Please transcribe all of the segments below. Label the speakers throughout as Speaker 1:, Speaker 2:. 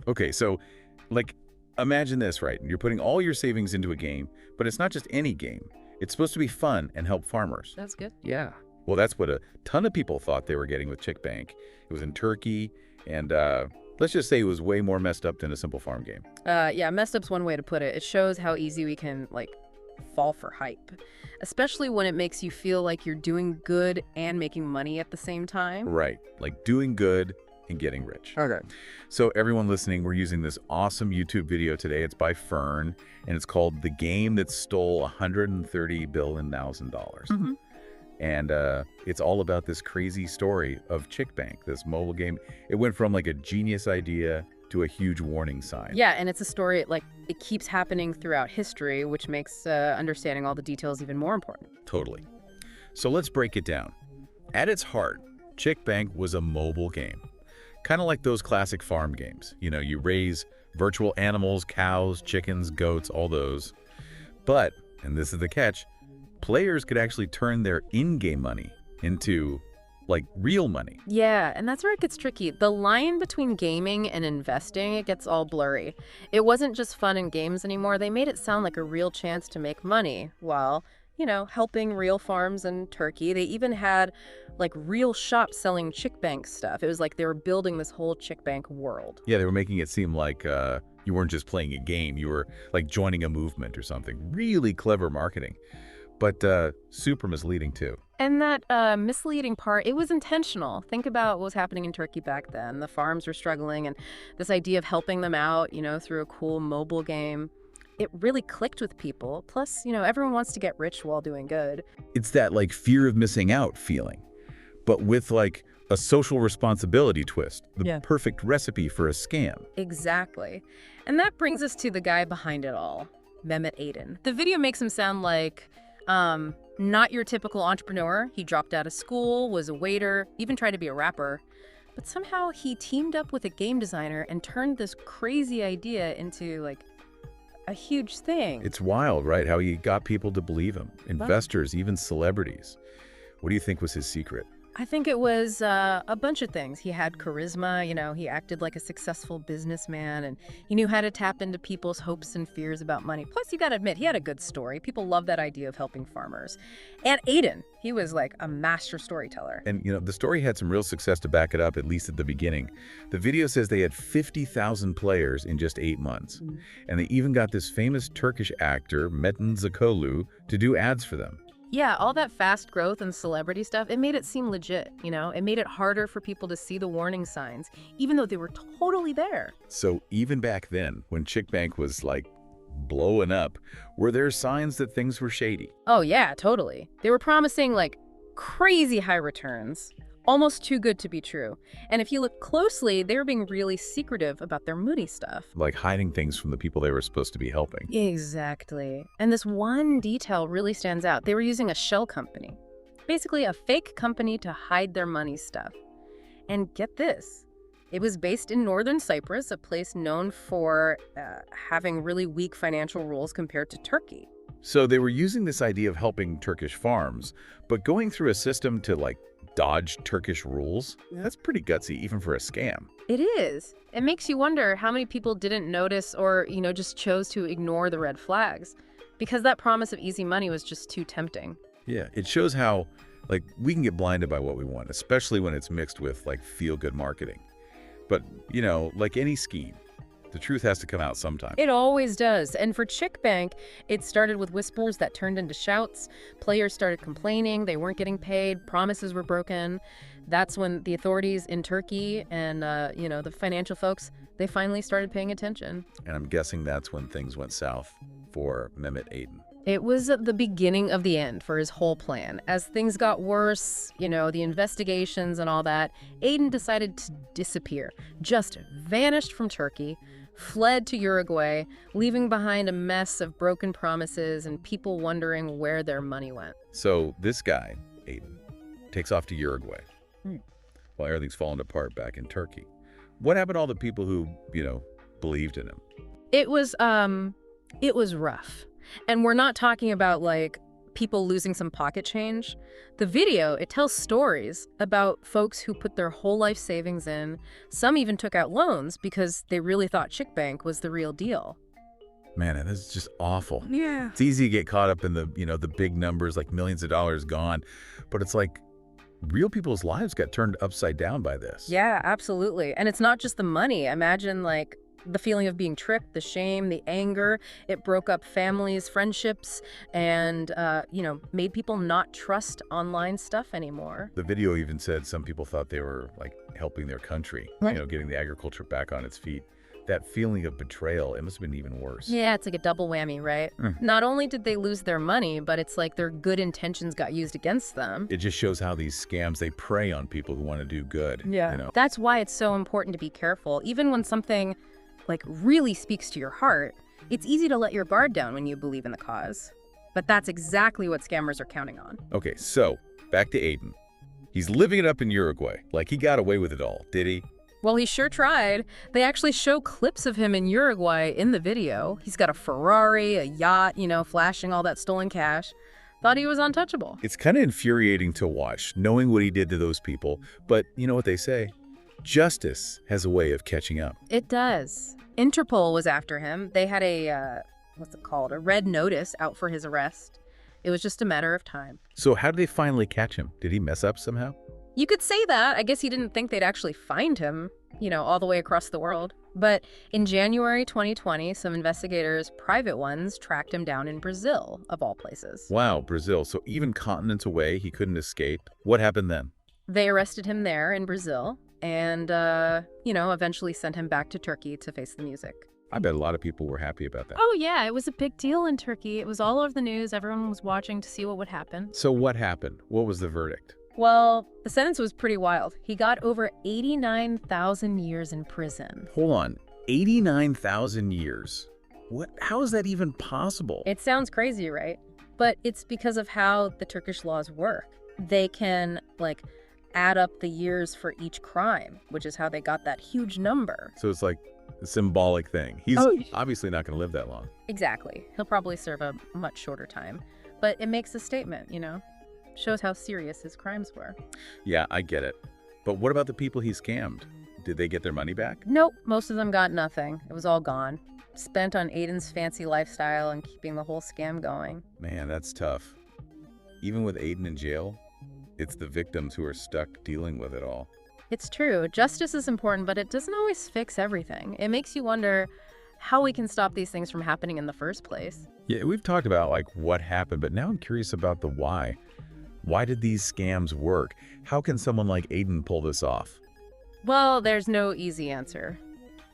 Speaker 1: Okay, so, like, imagine this, right? You're putting all your savings into a game, but it's not just any game. It's supposed to be fun and help farmers.
Speaker 2: That's good.
Speaker 1: Yeah. Well, that's what a ton of people thought they were getting with Chick Bank. It was in Turkey, and let's just say it was way more messed up than a simple farm game.
Speaker 2: Yeah, messed up's one way to put it. It shows how easy we can, like, fall for hype, especially when it makes you feel like you're doing good and making money at the same time.
Speaker 1: Right. Like doing good and getting rich.
Speaker 2: Okay.
Speaker 1: So everyone listening, we're using this awesome YouTube video today. It's by Fern, and it's called The Game That Stole $130 Billion.
Speaker 2: Mm-hmm.
Speaker 1: And it's all about this crazy story of Chick Bank, this mobile game. It went from like a genius idea to a huge warning sign.
Speaker 2: Yeah, and it's a story, like, it keeps happening throughout history, which makes understanding all the details even more important.
Speaker 1: Totally. So let's break it down. At its heart, Chick Bank was a mobile game. Kind of like those classic farm games. You know, you raise virtual animals, cows, chickens, goats, all those. But, and this is the catch, players could actually turn their in-game money into, like, real money.
Speaker 2: Yeah, and that's where it gets tricky. The line between gaming and investing, it gets all blurry. It wasn't just fun and games anymore. They made it sound like a real chance to make money while, you know, helping real farms in Turkey. They even had, like, real shops selling Chick Bank stuff. It was like they were building this whole Chick Bank world.
Speaker 1: Yeah, they were making it seem like you weren't just playing a game. You were, like, joining a movement or something. Really clever marketing, but super misleading, too.
Speaker 2: And that misleading part, it was intentional. Think about what was happening in Turkey back then. The farms were struggling, and this idea of helping them out, you know, through a cool mobile game, it really clicked with people. Plus, you know, everyone wants to get rich while doing good.
Speaker 1: It's that, like, fear of missing out feeling, but with, like, a social responsibility twist. The perfect recipe for a scam.
Speaker 2: Exactly. And that brings us to the guy behind it all, Mehmet Aydın. The video makes him sound like, not your typical entrepreneur. He dropped out of school, was a waiter, even tried to be a rapper. But somehow he teamed up with a game designer and turned this crazy idea into, like, a huge thing.
Speaker 1: It's wild, right? How he got people to believe him. Investors, even celebrities. What do you think was his secret?
Speaker 2: I think it was a bunch of things. He had charisma, you know, he acted like a successful businessman, and he knew how to tap into people's hopes and fears about money. Plus, you gotta admit, he had a good story. People love that idea of helping farmers. And Aydın, he was like a master storyteller.
Speaker 1: And, you know, the story had some real success to back it up, at least at the beginning. The video says they had 50,000 players in just 8 months. And they even got this famous Turkish actor, Metin Zakolu, to do ads for them.
Speaker 2: Yeah, all that fast growth and celebrity stuff, it made it seem legit, you know? It made it harder for people to see the warning signs, even though they were totally there.
Speaker 1: So even back then, when Chick Bank was, like, blowing up, were there signs that things were shady?
Speaker 2: Oh yeah, totally. They were promising, like, crazy high returns. Almost too good to be true. And if you look closely, they were being really secretive about their moody stuff.
Speaker 1: Like hiding things from the people they were supposed to be helping.
Speaker 2: Exactly. And this one detail really stands out. They were using a shell company. Basically a fake company to hide their money stuff. And get this. It was based in northern Cyprus, a place known for having really weak financial rules compared to Turkey.
Speaker 1: So they were using this idea of helping Turkish farms, but going through a system to, like, dodge Turkish rules? That's pretty gutsy, even for a scam.
Speaker 2: It is. It makes you wonder how many people didn't notice or, you know, just chose to ignore the red flags because that promise of easy money was just too tempting.
Speaker 1: Yeah, it shows how, like, we can get blinded by what we want, especially when it's mixed with, like, feel-good marketing. But, you know, like any scheme, the truth has to come out sometime.
Speaker 2: It always does. And for Chick Bank, it started with whispers that turned into shouts. Players started complaining. They weren't getting paid. Promises were broken. That's when the authorities in Turkey and, you know, the financial folks, they finally started paying attention.
Speaker 1: And I'm guessing that's when things went south for Mehmet Aydın.
Speaker 2: It was the beginning of the end for his whole plan. As things got worse, you know, the investigations and all that, Aydın decided to disappear, just vanished from Turkey, fled to Uruguay, leaving behind a mess of broken promises and people wondering where their money went.
Speaker 1: So this guy, Aydın, takes off to Uruguay while everything's falling apart back in Turkey. What happened to all the people who, you know, believed in him?
Speaker 2: It was rough. And we're not talking about, like, people losing some pocket change. The video, it tells stories about folks who put their whole life savings in. Some even took out loans because they really thought Chick Bank was the real deal.
Speaker 1: Man, that is just awful.
Speaker 2: Yeah.
Speaker 1: It's easy to get caught up in the, the big numbers, like millions of dollars gone. But it's like real people's lives got turned upside down by this.
Speaker 2: Yeah, absolutely. And it's not just the money. Imagine like the feeling of being tricked, the shame, the anger. It broke up families, friendships, and, made people not trust online stuff anymore.
Speaker 1: The video even said some people thought they were like helping their country,
Speaker 2: Right.
Speaker 1: getting the agriculture back on its feet. That feeling of betrayal, it must have been even worse.
Speaker 2: Yeah, it's like a double whammy, right? Not only did they lose their money, but it's like their good intentions got used against them.
Speaker 1: It just shows how these scams, they prey on people who want to do good.
Speaker 2: Yeah. That's why it's so important to be careful. Even when something like really speaks to your heart, it's easy to let your guard down when you believe in the cause. But that's exactly what scammers are counting on.
Speaker 1: Okay, so back to Aydin. He's living it up in Uruguay. Like he got away with it all, did he?
Speaker 2: Well, he sure tried. They actually show clips of him in Uruguay in the video. He's got a Ferrari, a yacht, flashing all that stolen cash. Thought he was untouchable.
Speaker 1: It's kind of infuriating to watch, knowing what he did to those people. But you know what they say? Justice has a way of catching up.
Speaker 2: It does. Interpol was after him. They had a red notice out for his arrest. It was just a matter of time.
Speaker 1: So how did they finally catch him? Did he mess up somehow?
Speaker 2: You could say that. I guess he didn't think they'd actually find him, all the way across the world. But in January 2020, some investigators, private ones, tracked him down in Brazil, of all places.
Speaker 1: Wow, Brazil. So even continents away, he couldn't escape. What happened then?
Speaker 2: They arrested him there in Brazil and, eventually sent him back to Turkey to face the music.
Speaker 1: I bet a lot of people were happy about that.
Speaker 2: Oh, yeah, it was a big deal in Turkey. It was all over the news. Everyone was watching to see what would happen.
Speaker 1: So what happened? What was the verdict?
Speaker 2: Well, the sentence was pretty wild. He got over 89,000 years in prison.
Speaker 1: Hold on, 89,000 years? What? How is that even possible?
Speaker 2: It sounds crazy, right? But it's because of how the Turkish laws work. They can, add up the years for each crime, which is how they got that huge number.
Speaker 1: So it's like a symbolic thing. He's obviously not going to live that long.
Speaker 2: Exactly. He'll probably serve a much shorter time. But it makes a statement, Shows how serious his crimes were.
Speaker 1: Yeah, I get it. But what about the people he scammed? Did they get their money back?
Speaker 2: Nope, most of them got nothing. It was all gone. Spent on Aydin's fancy lifestyle and keeping the whole scam going.
Speaker 1: Man, that's tough. Even with Aydin in jail, it's the victims who are stuck dealing with it all.
Speaker 2: It's true. Justice is important, but it doesn't always fix everything. It makes you wonder how we can stop these things from happening in the first place.
Speaker 1: Yeah, we've talked about what happened, but now I'm curious about the why. Why did these scams work? How can someone like Aydin pull this off?
Speaker 2: Well, there's no easy answer.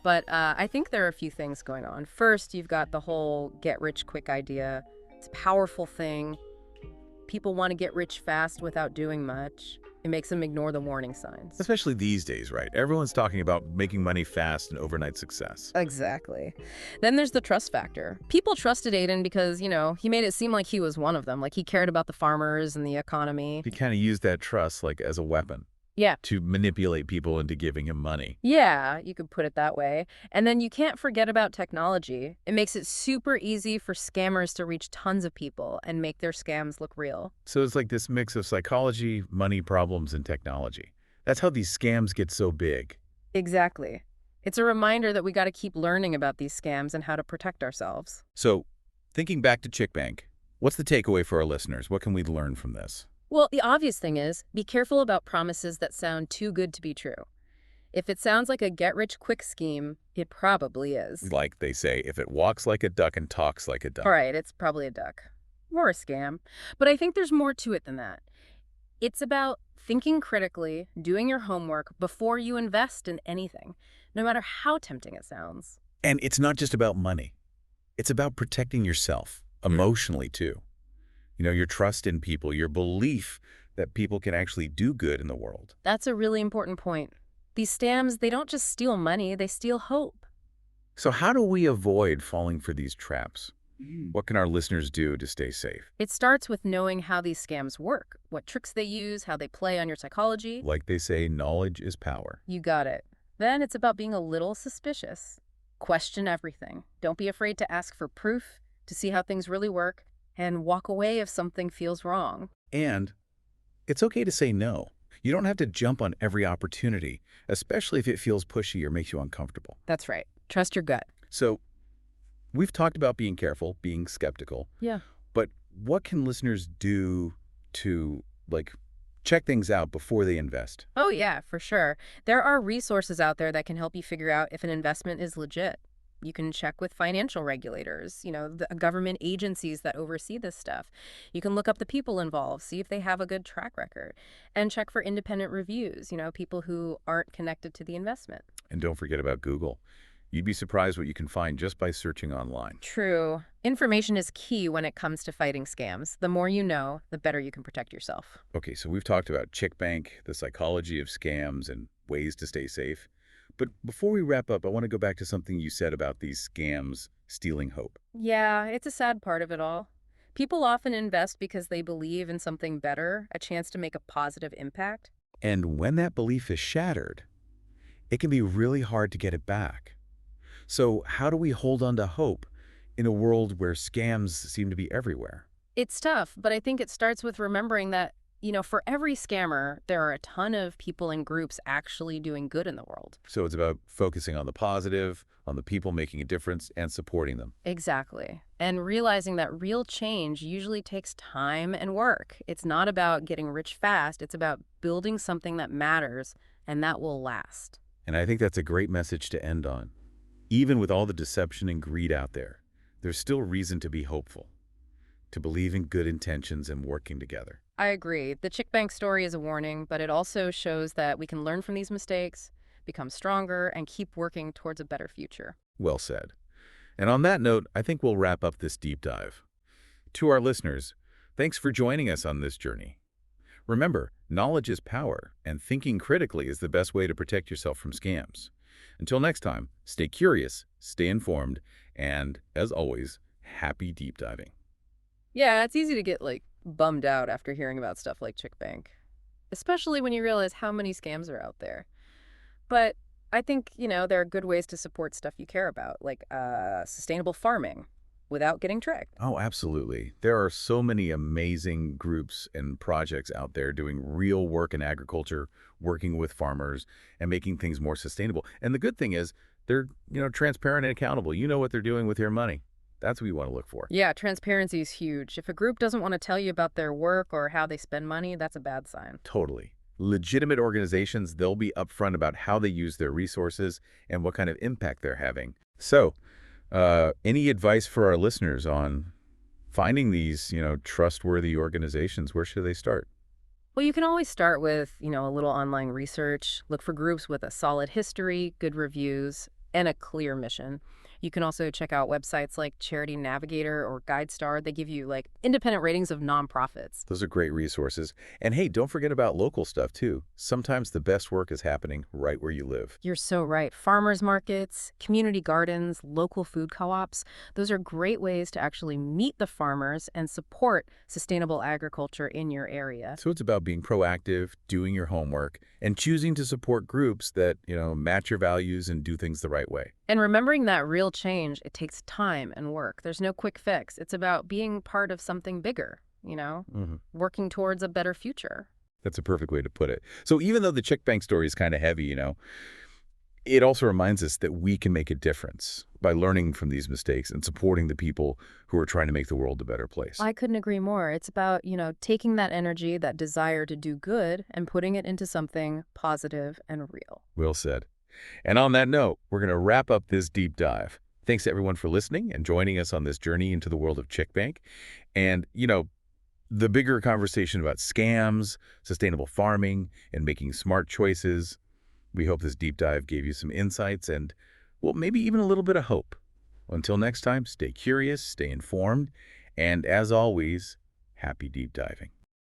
Speaker 2: But I think there are a few things going on. First, you've got the whole get-rich-quick idea. It's a powerful thing. People want to get rich fast without doing much. It makes them ignore the warning signs.
Speaker 1: Especially these days, right? Everyone's talking about making money fast and overnight success.
Speaker 2: Exactly. Then there's the trust factor. People trusted Aydin because, he made it seem like he was one of them. Like he cared about the farmers and the economy.
Speaker 1: He kind of used that trust as a weapon.
Speaker 2: Yeah.
Speaker 1: To manipulate people into giving him money.
Speaker 2: Yeah, you could put it that way. And then you can't forget about technology. It makes it super easy for scammers to reach tons of people and make their scams look real.
Speaker 1: So it's like this mix of psychology, money problems, and technology. That's how these scams get so big.
Speaker 2: Exactly. It's a reminder that we got to keep learning about these scams and how to protect ourselves.
Speaker 1: So, thinking back to Chick Bank, what's the takeaway for our listeners? What can we learn from this?
Speaker 2: Well, the obvious thing is, be careful about promises that sound too good to be true. If it sounds like a get-rich-quick scheme, it probably is.
Speaker 1: Like they say, if it walks like a duck and talks like a duck.
Speaker 2: All right, it's probably a duck. Or a scam. But I think there's more to it than that. It's about thinking critically, doing your homework before you invest in anything, no matter how tempting it sounds.
Speaker 1: And it's not just about money. It's about protecting yourself, emotionally too. Your trust in people, your belief that people can actually do good in the world.
Speaker 2: That's a really important point. These scams, they don't just steal money, they steal hope.
Speaker 1: So how do we avoid falling for these traps? What can our listeners do to stay safe?
Speaker 2: It starts with knowing how these scams work, what tricks they use, how they play on your psychology.
Speaker 1: Like they say, knowledge is power.
Speaker 2: You got it. Then it's about being a little suspicious. Question everything. Don't be afraid to ask for proof, to see how things really work. and walk away if something feels wrong.
Speaker 1: And it's okay to say no. You don't have to jump on every opportunity, especially if it feels pushy or makes you uncomfortable.
Speaker 2: That's right. Trust your gut.
Speaker 1: So we've talked about being careful, being skeptical,
Speaker 2: Yeah.
Speaker 1: but what can listeners do to, like, check things out before they invest?
Speaker 2: Oh, yeah, for sure. There are resources out there that can help you figure out if an investment is legit. You can check with financial regulators, the government agencies that oversee this stuff. You can look up the people involved, see if they have a good track record, and check for independent reviews, people who aren't connected to the investment.
Speaker 1: And don't forget about Google. You'd be surprised what you can find just by searching online.
Speaker 2: True. Information is key when it comes to fighting scams. The more you know, the better you can protect yourself.
Speaker 1: Okay, so we've talked about Chick Bank, the psychology of scams, and ways to stay safe. But before we wrap up, I want to go back to something you said about these scams stealing hope.
Speaker 2: Yeah, it's a sad part of it all. People often invest because they believe in something better, a chance to make a positive impact.
Speaker 1: And when that belief is shattered, it can be really hard to get it back. So how do we hold on to hope in a world where scams seem to be everywhere?
Speaker 2: It's tough, but I think it starts with remembering that, for every scammer, there are a ton of people and groups actually doing good in the world.
Speaker 1: So it's about focusing on the positive, on the people making a difference, and supporting them.
Speaker 2: Exactly. And realizing that real change usually takes time and work. It's not about getting rich fast. It's about building something that matters and that will last.
Speaker 1: And I think that's a great message to end on. Even with all the deception and greed out there, there's still reason to be hopeful, to believe in good intentions and working together.
Speaker 2: I agree. The Chick Bank story is a warning, but it also shows that we can learn from these mistakes, become stronger, and keep working towards a better future.
Speaker 1: Well said. And on that note, I think we'll wrap up this deep dive. To our listeners, thanks for joining us on this journey. Remember, knowledge is power, and thinking critically is the best way to protect yourself from scams. Until next time, stay curious, stay informed, and, as always, happy deep diving.
Speaker 2: Yeah, it's easy to get, bummed out after hearing about stuff like Chick Bank, especially when you realize how many scams are out there. But I think, there are good ways to support stuff you care about, like sustainable farming without getting tricked.
Speaker 1: Oh, absolutely. There are so many amazing groups and projects out there doing real work in agriculture, working with farmers and making things more sustainable. And the good thing is they're, transparent and accountable. You know what they're doing with your money. That's what you want to look for.
Speaker 2: Yeah, transparency is huge. If a group doesn't want to tell you about their work or how they spend money, that's a bad sign.
Speaker 1: Totally. Legitimate organizations, they'll be upfront about how they use their resources and what kind of impact they're having. So, any advice for our listeners on finding these, trustworthy organizations? Where should they start?
Speaker 2: Well, you can always start with, a little online research. Look for groups with a solid history, good reviews, and a clear mission. You can also check out websites like Charity Navigator or GuideStar. They give you independent ratings of nonprofits.
Speaker 1: Those are great resources. And hey, don't forget about local stuff too. Sometimes the best work is happening right where you live.
Speaker 2: You're so right. Farmers markets, community gardens, local food co-ops, those are great ways to actually meet the farmers and support sustainable agriculture in your area.
Speaker 1: So it's about being proactive, doing your homework, and choosing to support groups that, match your values and do things the right way.
Speaker 2: And remembering that real change, it takes time and work. There's no quick fix. It's about being part of something bigger, working towards a better future.
Speaker 1: That's a perfect way to put it. So even though the Chick Bank story is kind of heavy, it also reminds us that we can make a difference by learning from these mistakes and supporting the people who are trying to make the world a better place.
Speaker 2: I couldn't agree more. It's about, taking that energy, that desire to do good, and putting it into something positive and real.
Speaker 1: Well said. And on that note, we're going to wrap up this deep dive. Thanks everyone for listening and joining us on this journey into the world of Chick Bank. And, the bigger conversation about scams, sustainable farming, and making smart choices. We hope this deep dive gave you some insights and, well, maybe even a little bit of hope. Until next time, stay curious, stay informed, and as always, happy deep diving.